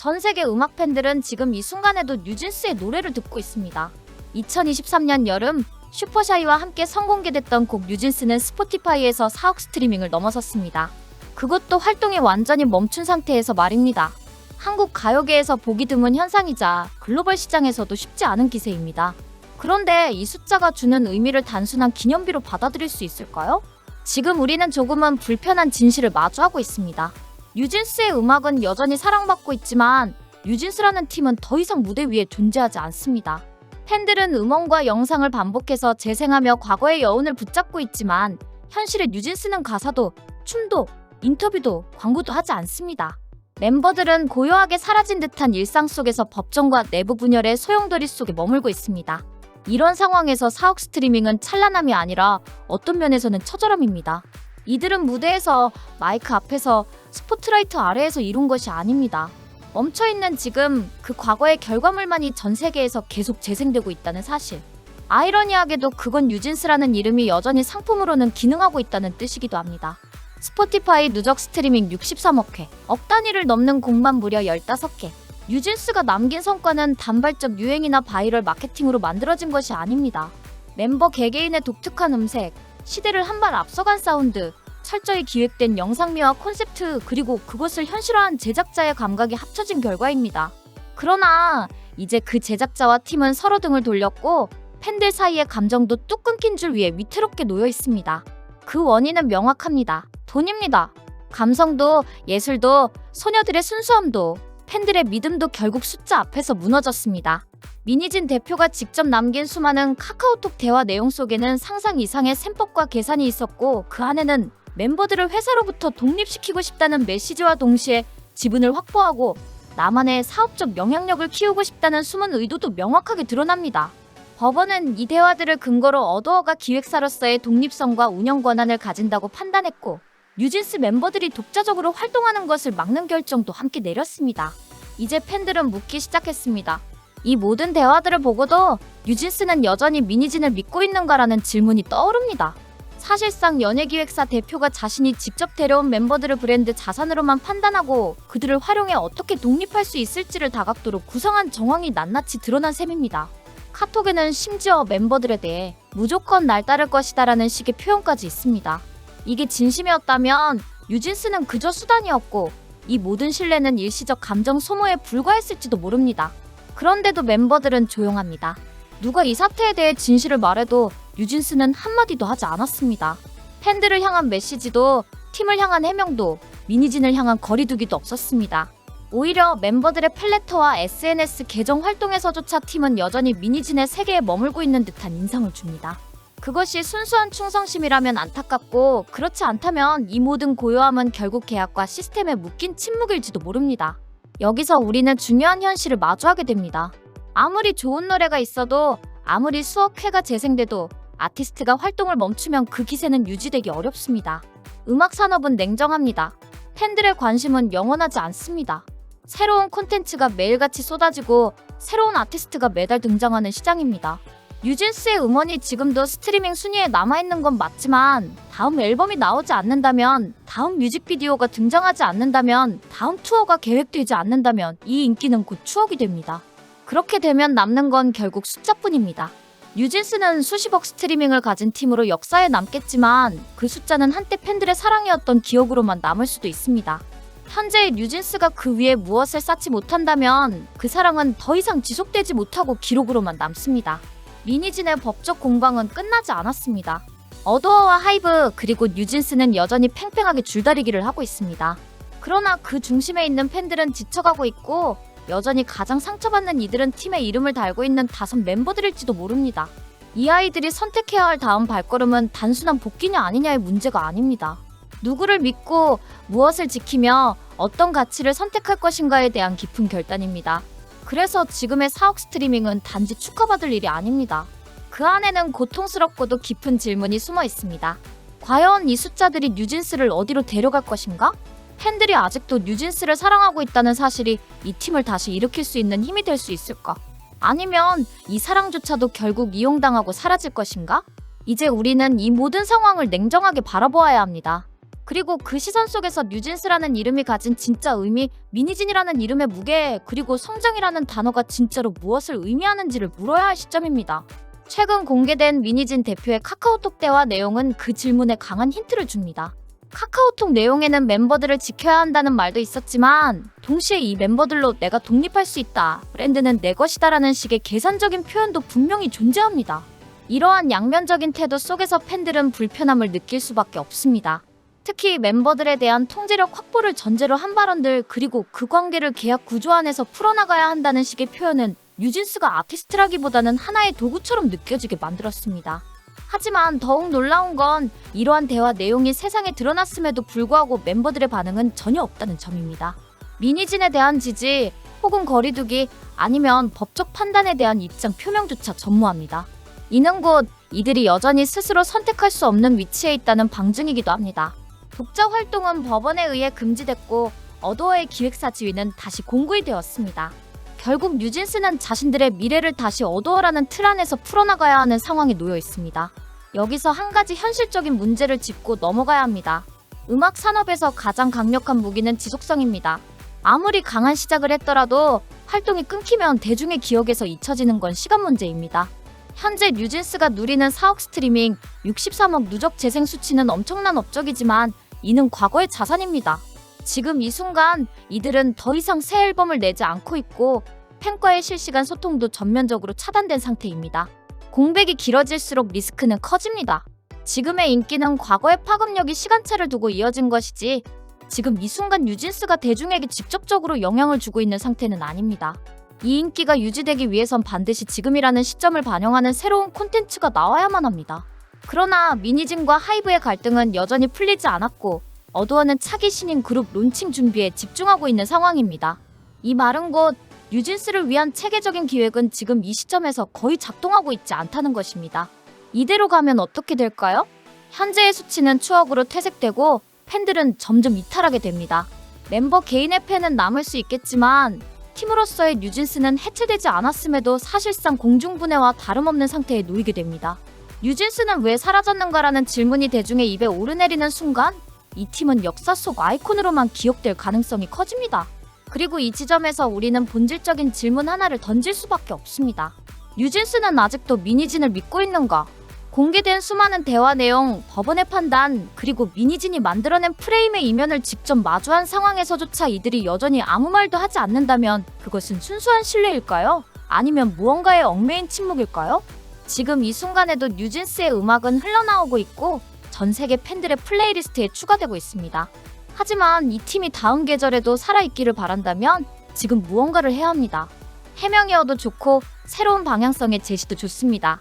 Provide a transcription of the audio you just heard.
전 세계 음악 팬들은 지금 이 순간에도 뉴진스의 노래를 듣고 있습니다. 2023년 여름 슈퍼샤이와 함께 선공개됐던 곡 뉴진스는 스포티파이에서 4억 스트리밍을 넘어섰습니다. 그것도 활동이 완전히 멈춘 상태에서 말입니다. 한국 가요계에서 보기 드문 현상이자 글로벌 시장에서도 쉽지 않은 기세입니다. 그런데 이 숫자가 주는 의미를 단순한 기념비로 받아들일 수 있을까요? 지금 우리는 조금은 불편한 진실을 마주하고 있습니다. 뉴진스의 음악은 여전히 사랑받고 있지만 뉴진스라는 팀은 더 이상 무대 위에 존재하지 않습니다. 팬들은 음원과 영상을 반복해서 재생하며 과거의 여운을 붙잡고 있지만 현실의 뉴진스는 가사도, 춤도, 인터뷰도, 광고도 하지 않습니다. 멤버들은 고요하게 사라진 듯한 일상 속에서 법정과 내부 분열의 소용돌이 속에 머물고 있습니다. 이런 상황에서 4억 스트리밍은 찬란함이 아니라 어떤 면에서는 처절함입니다. 이들은 무대에서, 마이크 앞에서, 스포트라이트 아래에서 이룬 것이 아닙니다. 멈춰있는 지금 그 과거의 결과물만이 전 세계에서 계속 재생되고 있다는 사실. 아이러니하게도 그건 뉴진스라는 이름이 여전히 상품으로는 기능하고 있다는 뜻이기도 합니다. 스포티파이 누적 스트리밍 63억 회, 억 단위를 넘는 곡만 무려 15개. 뉴진스가 남긴 성과는 단발적 유행이나 바이럴 마케팅으로 만들어진 것이 아닙니다. 멤버 개개인의 독특한 음색, 시대를 한 발 앞서간 사운드, 철저히 기획된 영상미와 콘셉트, 그리고 그것을 현실화한 제작자의 감각이 합쳐진 결과입니다. 그러나 이제 그 제작자와 팀은 서로 등을 돌렸고 팬들 사이의 감정도 뚝 끊긴 줄 위에 위태롭게 놓여 있습니다. 그 원인은 명확합니다. 돈입니다. 감성도, 예술도, 소녀들의 순수함도, 팬들의 믿음도 결국 숫자 앞에서 무너졌습니다. 민희진 대표가 직접 남긴 수많은 카카오톡 대화 내용 속에는 상상 이상의 셈법과 계산이 있었고 그 안에는 멤버들을 회사로부터 독립시키고 싶다는 메시지와 동시에 지분을 확보하고 나만의 사업적 영향력을 키우고 싶다는 숨은 의도도 명확하게 드러납니다. 법원은 이 대화들을 근거로 어도어가 기획사로서의 독립성과 운영 권한을 가진다고 판단했고 뉴진스 멤버들이 독자적으로 활동하는 것을 막는 결정도 함께 내렸습니다. 이제 팬들은 묻기 시작했습니다. 이 모든 대화들을 보고도 뉴진스는 여전히 민희진을 믿고 있는가라는 질문이 떠오릅니다. 사실상 연예기획사 대표가 자신이 직접 데려온 멤버들을 브랜드 자산으로만 판단하고 그들을 활용해 어떻게 독립할 수 있을지를 다각도로 구상한 정황이 낱낱이 드러난 셈입니다. 카톡에는 심지어 멤버들에 대해 무조건 날 따를 것이다라는 식의 표현까지 있습니다. 이게 진심이었다면 뉴진스는 그저 수단이었고 이 모든 신뢰는 일시적 감정 소모에 불과했을지도 모릅니다. 그런데도 멤버들은 조용합니다. 누가 이 사태에 대해 진실을 말해도 뉴진스는 한마디도 하지 않았습니다. 팬들을 향한 메시지도, 팀을 향한 해명도, 민희진을 향한 거리두기도 없었습니다. 오히려 멤버들의 팬레터와 SNS 계정 활동에서조차 팀은 여전히 민희진의 세계에 머물고 있는 듯한 인상을 줍니다. 그것이 순수한 충성심이라면 안타깝고 그렇지 않다면 이 모든 고요함은 결국 계약과 시스템에 묶인 침묵일지도 모릅니다. 여기서 우리는 중요한 현실을 마주하게 됩니다. 아무리 좋은 노래가 있어도 아무리 수억 회가 재생돼도 아티스트가 활동을 멈추면 그 기세는 유지되기 어렵습니다. 음악 산업은 냉정합니다. 팬들의 관심은 영원하지 않습니다. 새로운 콘텐츠가 매일같이 쏟아지고 새로운 아티스트가 매달 등장하는 시장입니다. 뉴진스의 음원이 지금도 스트리밍 순위에 남아있는 건 맞지만 다음 앨범이 나오지 않는다면, 다음 뮤직비디오가 등장하지 않는다면, 다음 투어가 계획되지 않는다면 이 인기는 곧 추억이 됩니다. 그렇게 되면 남는 건 결국 숫자뿐입니다. 뉴진스는 수십억 스트리밍을 가진 팀으로 역사에 남겠지만 그 숫자는 한때 팬들의 사랑이었던 기억으로만 남을 수도 있습니다. 현재의 뉴진스가 그 위에 무엇을 쌓지 못한다면 그 사랑은 더 이상 지속되지 못하고 기록으로만 남습니다. 민희진의 법적 공방은 끝나지 않았습니다. 어도어와 하이브 그리고 뉴진스는 여전히 팽팽하게 줄다리기를 하고 있습니다. 그러나 그 중심에 있는 팬들은 지쳐가고 있고 여전히 가장 상처받는 이들은 팀의 이름을 달고 있는 5 멤버들일지도 모릅니다. 이 아이들이 선택해야 할 다음 발걸음은 단순한 복귀냐 아니냐의 문제가 아닙니다. 누구를 믿고 무엇을 지키며 어떤 가치를 선택할 것인가에 대한 깊은 결단입니다. 그래서 지금의 4억 스트리밍은 단지 축하받을 일이 아닙니다. 그 안에는 고통스럽고도 깊은 질문이 숨어 있습니다. 과연 이 숫자들이 뉴진스를 어디로 데려갈 것인가? 팬들이 아직도 뉴진스를 사랑하고 있다는 사실이 이 팀을 다시 일으킬 수 있는 힘이 될 수 있을까? 아니면 이 사랑조차도 결국 이용당하고 사라질 것인가? 이제 우리는 이 모든 상황을 냉정하게 바라보아야 합니다. 그리고 그 시선 속에서 뉴진스라는 이름이 가진 진짜 의미, 미니진이라는 이름의 무게, 그리고 성장이라는 단어가 진짜로 무엇을 의미하는지를 물어야 할 시점입니다. 최근 공개된 미니진 대표의 카카오톡 대화 내용은 그 질문에 강한 힌트를 줍니다. 카카오톡 내용에는 멤버들을 지켜야 한다는 말도 있었지만 동시에 이 멤버들로 내가 독립할 수 있다, 브랜드는 내 것이다라는 식의 계산적인 표현도 분명히 존재합니다. 이러한 양면적인 태도 속에서 팬들은 불편함을 느낄 수밖에 없습니다. 특히 멤버들에 대한 통제력 확보를 전제로 한 발언들, 그리고 그 관계를 계약 구조 안에서 풀어나가야 한다는 식의 표현은 뉴진스가 아티스트라기보다는 하나의 도구처럼 느껴지게 만들었습니다. 하지만 더욱 놀라운 건 이러한 대화 내용이 세상에 드러났음에도 불구하고 멤버들의 반응은 전혀 없다는 점입니다. 미니진에 대한 지지, 혹은 거리두기, 아니면 법적 판단에 대한 입장 표명조차 전무합니다. 이는 곧 이들이 여전히 스스로 선택할 수 없는 위치에 있다는 방증이기도 합니다. 독자 활동은 법원에 의해 금지됐고 어도어의 기획사 지위는 다시 공구이 되었습니다. 결국 뉴진스는 자신들의 미래를 다시 어도어라는 틀 안에서 풀어나가야 하는 상황에 놓여 있습니다. 여기서 한 가지 현실적인 문제를 짚고 넘어가야 합니다. 음악 산업에서 가장 강력한 무기는 지속성입니다. 아무리 강한 시작을 했더라도 활동이 끊기면 대중의 기억에서 잊혀지는 건 시간 문제입니다. 현재 뉴진스가 누리는 4억 스트리밍, 63억 누적 재생 수치는 엄청난 업적이지만 이는 과거의 자산입니다. 지금 이 순간 이들은 더 이상 새 앨범을 내지 않고 있고 팬과의 실시간 소통도 전면적으로 차단된 상태입니다. 공백이 길어질수록 리스크는 커집니다. 지금의 인기는 과거의 파급력이 시간차를 두고 이어진 것이지 지금 이 순간 뉴진스가 대중에게 직접적으로 영향을 주고 있는 상태는 아닙니다. 이 인기가 유지되기 위해선 반드시 지금이라는 시점을 반영하는 새로운 콘텐츠가 나와야만 합니다. 그러나 미니진과 하이브의 갈등은 여전히 풀리지 않았고 어도어는 차기 신인 그룹 론칭 준비에 집중하고 있는 상황입니다. 이 말은 곧 뉴진스를 위한 체계적인 기획은 지금 이 시점에서 거의 작동하고 있지 않다는 것입니다. 이대로 가면 어떻게 될까요? 현재의 수치는 추억으로 퇴색되고 팬들은 점점 이탈하게 됩니다. 멤버 개인의 팬은 남을 수 있겠지만 팀으로서의 뉴진스는 해체되지 않았음에도 사실상 공중분해와 다름없는 상태에 놓이게 됩니다. 뉴진스는 왜 사라졌는가라는 질문이 대중의 입에 오르내리는 순간 이 팀은 역사 속 아이콘으로만 기억될 가능성이 커집니다. 그리고 이 지점에서 우리는 본질적인 질문 하나를 던질 수밖에 없습니다. 뉴진스는 아직도 미니진을 믿고 있는가? 공개된 수많은 대화 내용, 법원의 판단, 그리고 미니진이 만들어낸 프레임의 이면을 직접 마주한 상황에서조차 이들이 여전히 아무 말도 하지 않는다면 그것은 순수한 신뢰일까요? 아니면 무언가의 얽매인 침묵일까요? 지금 이 순간에도 뉴진스의 음악은 흘러나오고 있고 전 세계 팬들의 플레이리스트에 추가되고 있습니다. 하지만 이 팀이 다음 계절에도 살아있기를 바란다면 지금 무언가를 해야 합니다. 해명이어도 좋고 새로운 방향성의 제시도 좋습니다.